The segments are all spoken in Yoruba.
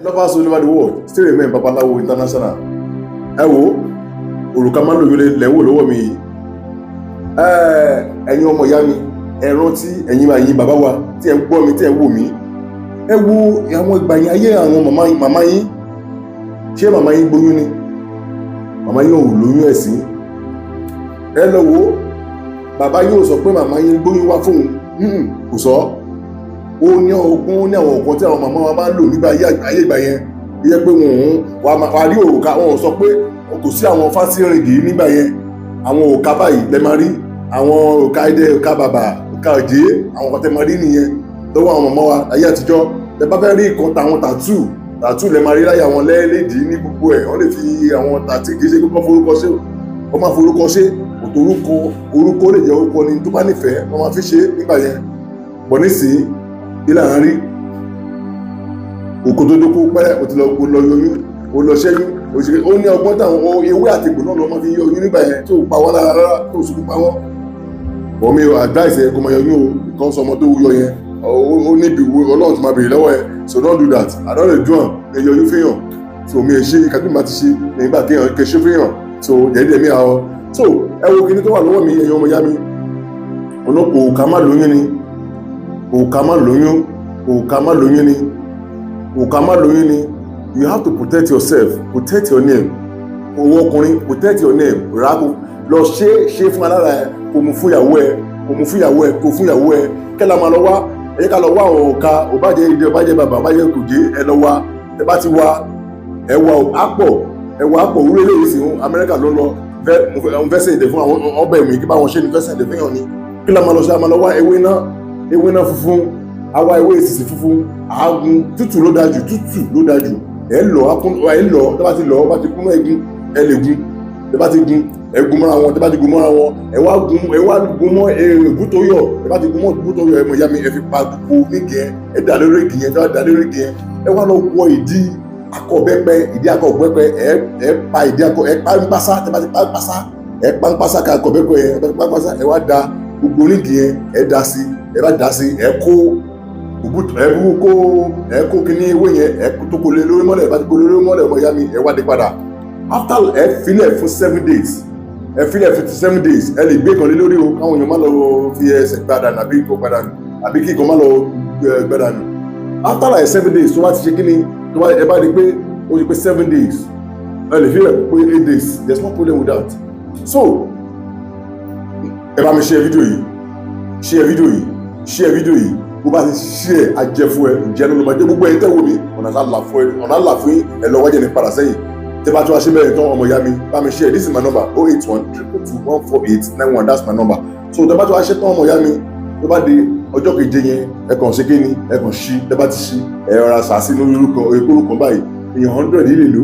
Lovers all over the world still remain Babalawo International. Ẹ wo òrùka máa ń lò yọlé lẹ́wọ̀ lọ́wọ́ mi yìí. Ẹ̀yin ọmọ ìyá mi, ẹ rántí ẹ̀yin bàbá wa tí ẹ ń gbọ́ mi tí ẹ ń wò mí. Ẹ wo àwọn ìgbà yẹn ayé àwọn màmá yín. Ṣé màmá yín gbóyún ni? Màmá yín ò lóyún ẹ̀sìn. Ẹ lọ wo bàbá yín ò sọ pé màmá yín gbóyún wá fóun. Kò sọ. Ó ní ọgbọ́n, ó ní àwọn nǹkan tí àwọn màmá wa máa ń lò nígbà ayé ìgbà yẹn. Yẹ pé wọ́n á rí òrùka, wọn ò sọ pé kò sí àwọn fásírìngì nígbà yẹn. Àwọn òrùka báyìí lẹ máa rí, àwọn òrùka ẹdẹ, òrùka bàbà, òrùka òjé, àwọn nǹkan tẹ máa rí nìyẹn lọ́wọ́ àwọn màmá wa ayé àtijọ́. Tẹ bá fẹ́ rí nǹkan táwọn tàtú lẹ máa rí láyé àwọn lẹ́ẹ̀lẹ́dì ní gbogbo ẹ̀. Wọ́n lè fi àwọn tàtí kì í ṣe pé wọ́n máa forúkọ ṣe, òtò orúkọ lè jẹ́ orúkọ ni tó bá nífẹ̀ẹ́ wọ́n máa fi ṣe nígbà yẹn. Bọ̀ nísìnyí ilé àárín rí òkò tó dókó pẹ́ ó ti lọ yọyún ó lọ ṣẹ́yún ó ní ọgbọ́n táwọn ewé àti ìgbò náà lọ máa fi yọ oyún nígbà yẹn tó pa wọ́n lára rárá tó sùn pa wọ́n. Bọ̀ mi advice ẹ kó máa yọyún o nǹkan sọmọ tó yọ yẹn ó níbi Ọlọ́run tó máa béèrè lọ́wọ́ ẹ, so don't do that. àdán lè dùn ẹ yọyún fẹ́yàn, so mi ẹ ṣe kàbí màá ti ṣe nígbà kéèyàn kẹ ṣe fẹ́yàn, so dẹ́ẹ̀dẹ́ mi àwọ̀. So ẹ wo kíní tó wà lọ́wọ́ mi ẹ̀yin ọmọ ìyá mi, olóko òkà má lóyún ni, òkà má lóyún ni. You have to protect yourself, protect your name. Owó ọkùnrin, protect your name. Ràkò lọ ṣe fún alára ẹ, kò mú fún ìyàwó ẹ, kẹ́lá máa lọ wá, ẹ̀yẹ́ ká lọ wá àwọn òkà, òbájẹ́ ìdí, òbájẹ́ bàbá, òbájẹ́ kùjé, ẹ lọ wá, ẹ bá ti wá, ẹwà àpọ̀ orílẹ̀ èdè sí Amẹ́ríkà ló lọ, òun fẹ́ sẹ̀dẹ̀ fún àwọn ọbẹ̀ mi kí bá wọn ṣe ní fẹ́ sẹ̀dẹ̀ fún yàn ni. Kí lá máa lọ ṣe, a máa lọ wá ewé náà funfun, àwa ewé ìsìsì funfun, àágùn tútù ló dájú, ẹ lọ tó bá ti lọ bá ti kún ẹ̀gún ẹ lè gún, tó bá ti gún ẹ̀gún mọ́ra wọn, tó bá ti gún mọ́ra wọn ẹ wá gún mọ́ ègún tó yọ, tó bá ti gún mọ́ ègún tó yọ ẹ mọ̀ ìyá mi ẹ fi pa gbogbo nígi yẹn, ẹ dà lórí igi yẹn, tó bá dà lórí igi yẹn ẹ wá lọ wọ ìdí akọ̀bẹ́pẹ ẹ pa ìdí akọ ẹ pa ń pásá, tó bá ti pa ń pásá ẹ pa ń pásá ká akọ̀bẹ́pẹ yẹn, tó bá ti pa ń pásá ẹ wá da gbogbo nígi yẹn ẹ dà sí ẹ kó kíní ewé yẹn tó kó lé lórí mọ́lẹ̀, bá ti kó lé lórí mọ́lẹ̀ ọmọ ìyá mi ẹ wá dé padà. After ẹ filẹ̀ fún 7 days, ẹ lè gbé kan lé lórí o, káwọn èèyàn má lọ fi ẹsẹ̀ gbádànù àbí kò gbádànù àbí kí kan má lọ gbádànù. After like 7 days tó bá ti ṣe kíní, ẹ bá rí pé ó ti pé 7 days, ẹ lè filẹ̀ pé 8 days, there's no problem with that. So ẹ bá mi share fídíò yìí, bó bá ti ṣe àjẹ fún ẹ ìjẹ́ ló ló máa jẹ́ gbogbo ẹ̀yin tẹ́wọ́ mi ọ̀nà àlà fún ẹ lọ wájẹ́ ní padà sẹ́yìn. Tẹ́ bá tún wá ṣe bẹ́ẹ̀ tán ọmọ ìyá mi bá mi share, this is my number 081-222-14891, that's my number. So tẹ́ bá tún wá ṣe tán ọmọ ìyá mi tó bá di ọjọ́ keje yẹn ẹ kàn ṣe kíni, ẹ kàn ṣí, tẹ́ bá ti ṣí ẹ rọra sàásì lórí orúkọ báyìí, èèyàn 100 lè lò,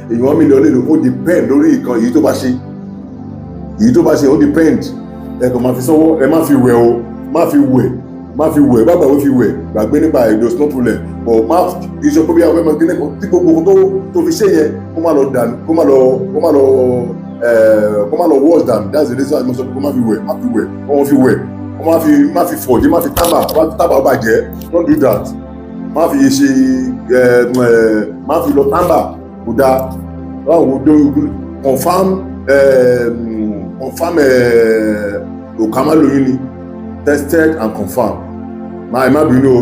èèyàn 1 million lè lò, ó depend lórí nǹkan èyí tó bá ṣe ó depend. Ẹ kàn máa fi sọ́wọ́, ẹ má fi wẹ̀ o, má fi wẹ̀ bàbá ó fi wẹ̀ gbàgbé nípa ẹ̀dọ̀ no problem, but má iṣẹ́ pé bí àwọn ẹ̀mọ́ gíní kan tí gbogbo tó fi ṣe yẹn kó má lọ dànù, kó má lọ wash down. That's the reason I must say kó má fi wẹ̀, má fi fọ̀dí, má fi tábà ó bàjẹ́, don't do that. Má fi lọ tábà kò dáa. Confirm òkà má lóyún ni, tested and confirmed. Ẹ má bínú o,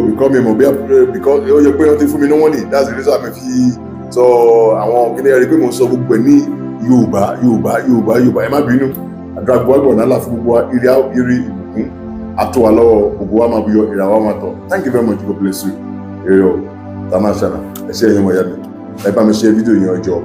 because ó yẹ pé wọ́n ti fún mi ní wọ́n ní, that's the reason I fi sọ àwọn kíní ẹ̀rí pé mo sọ gbogbo ẹ̀ ní Yorùbá. Ẹ má bínú, àdúrà gbọ́dọ̀ náà là fún gbogbo ìrì ìbùkún àtọwà lọ́wọ́ gbogbo wa máa buyọ ìràwọ̀ máa tọ̀. Thank you very much, God bless you. Èrò International ẹ ṣé ẹ̀yin ọmọ ìyá mi, ẹ bá mi share fídíò yẹn ọjọ́.